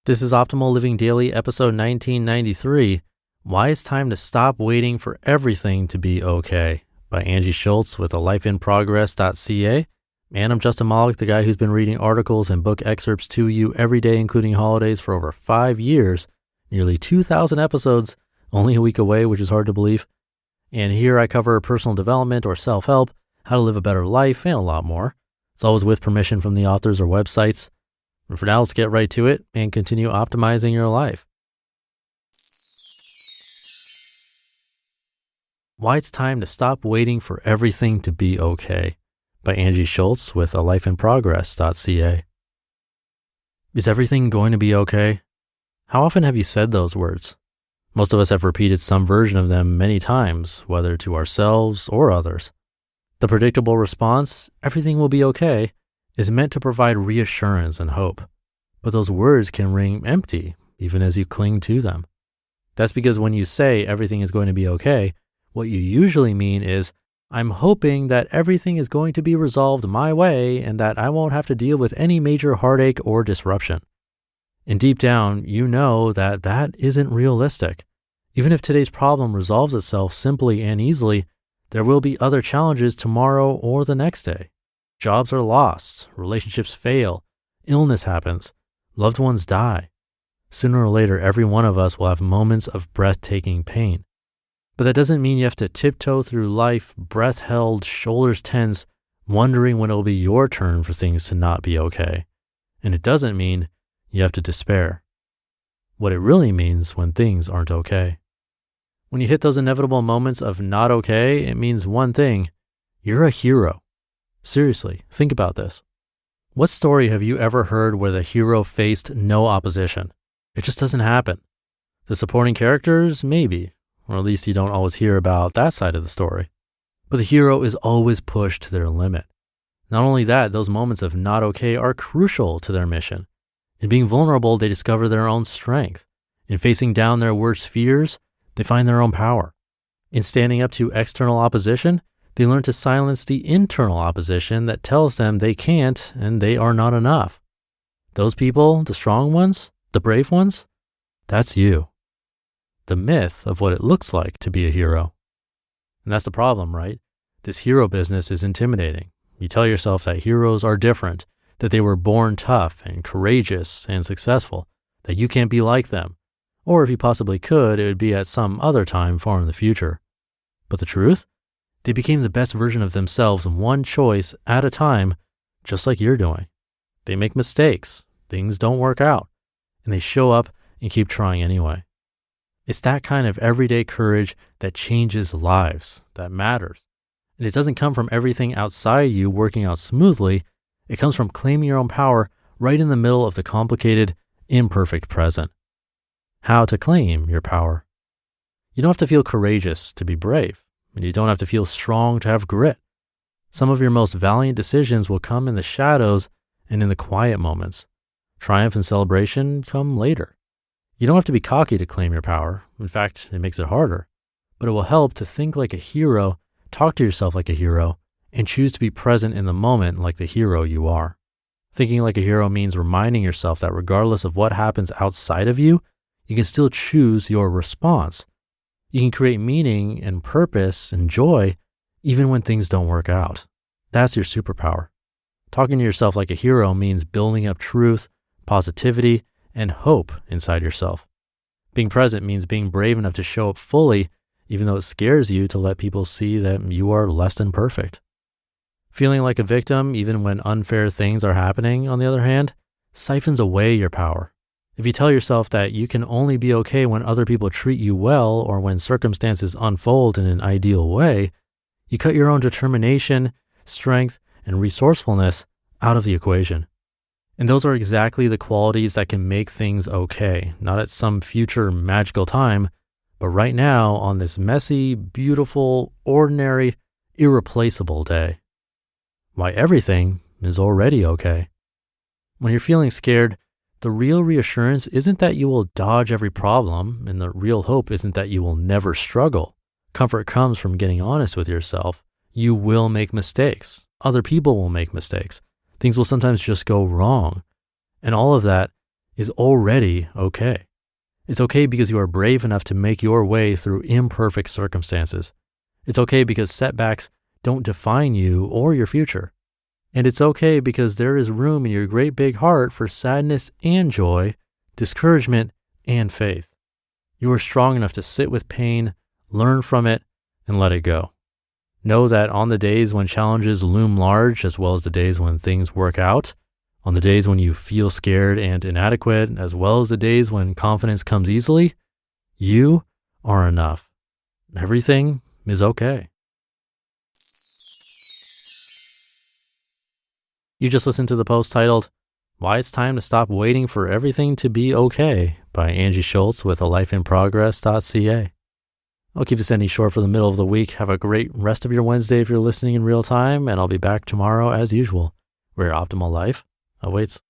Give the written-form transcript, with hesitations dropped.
This is Optimal Living Daily, episode 1993, Why It's Time to Stop Waiting for Everything to Be Okay, by Angie Schultz with alifeinprogress.ca. And I'm Justin Malik, the guy who's been reading articles and book excerpts to you every day, including holidays, for over 5 years, nearly 2,000 episodes, only a week away, which is hard to believe. And here I cover personal development or self-help, how to live a better life, and a lot more. It's always with permission from the authors or websites. And for now, let's get right to it and continue optimizing your life. Why It's Time to Stop Waiting for Everything to Be Okay, by Angie Schultz with alifeinprogress.ca. Is everything going to be okay? How often have you said those words? Most of us have repeated some version of them many times, whether to ourselves or others. The predictable response, everything will be okay, is meant to provide reassurance and hope. But those words can ring empty, even as you cling to them. That's because when you say everything is going to be okay, what you usually mean is, I'm hoping that everything is going to be resolved my way and that I won't have to deal with any major heartache or disruption. And deep down, you know that that isn't realistic. Even if today's problem resolves itself simply and easily, there will be other challenges tomorrow or the next day. Jobs are lost, relationships fail, illness happens, loved ones die. Sooner or later, every one of us will have moments of breathtaking pain. But that doesn't mean you have to tiptoe through life, breath held, shoulders tense, wondering when it'll be your turn for things to not be okay. And it doesn't mean you have to despair. What it really means when things aren't okay. When you hit those inevitable moments of not okay, it means one thing: you're a hero. Seriously, think about this. What story have you ever heard where the hero faced no opposition? It just doesn't happen. The supporting characters, maybe, or at least you don't always hear about that side of the story. But the hero is always pushed to their limit. Not only that, those moments of not okay are crucial to their mission. In being vulnerable, they discover their own strength. In facing down their worst fears, they find their own power. In standing up to external opposition, they learn to silence the internal opposition that tells them they can't and they are not enough. Those people, the strong ones, the brave ones, that's you. The myth of what it looks like to be a hero. And that's the problem, right? This hero business is intimidating. You tell yourself that heroes are different, that they were born tough and courageous and successful, that you can't be like them. Or if you possibly could, it would be at some other time far in the future. But the truth? They became the best version of themselves one choice at a time, just like you're doing. They make mistakes, things don't work out, and they show up and keep trying anyway. It's that kind of everyday courage that changes lives, that matters. And it doesn't come from everything outside you working out smoothly. It comes from claiming your own power right in the middle of the complicated, imperfect present. How to claim your power. You don't have to feel courageous to be brave. And you don't have to feel strong to have grit. Some of your most valiant decisions will come in the shadows and in the quiet moments. Triumph and celebration come later. You don't have to be cocky to claim your power. In fact, it makes it harder. But it will help to think like a hero, talk to yourself like a hero, and choose to be present in the moment like the hero you are. Thinking like a hero means reminding yourself that regardless of what happens outside of you, you can still choose your response. You can create meaning and purpose and joy even when things don't work out. That's your superpower. Talking to yourself like a hero means building up truth, positivity, and hope inside yourself. Being present means being brave enough to show up fully, even though it scares you to let people see that you are less than perfect. Feeling like a victim even when unfair things are happening, on the other hand, siphons away your power. If you tell yourself that you can only be okay when other people treat you well or when circumstances unfold in an ideal way, you cut your own determination, strength, and resourcefulness out of the equation. And those are exactly the qualities that can make things okay, not at some future magical time, but right now on this messy, beautiful, ordinary, irreplaceable day. Why everything is already okay. When you're feeling scared, the real reassurance isn't that you will dodge every problem, and the real hope isn't that you will never struggle. Comfort comes from getting honest with yourself. You will make mistakes. Other people will make mistakes. Things will sometimes just go wrong. And all of that is already okay. It's okay because you are brave enough to make your way through imperfect circumstances. It's okay because setbacks don't define you or your future. And it's okay because there is room in your great big heart for sadness and joy, discouragement and faith. You are strong enough to sit with pain, learn from it, and let it go. Know that on the days when challenges loom large, as well as the days when things work out, on the days when you feel scared and inadequate, as well as the days when confidence comes easily, you are enough. Everything is okay. You just listened to the post titled, Why It's Time to Stop Waiting for Everything to Be Okay by Angie Schultz with alifeinprogress.ca. I'll keep this ending short for the middle of the week. Have a great rest of your Wednesday if you're listening in real time, and I'll be back tomorrow as usual, where your optimal life awaits.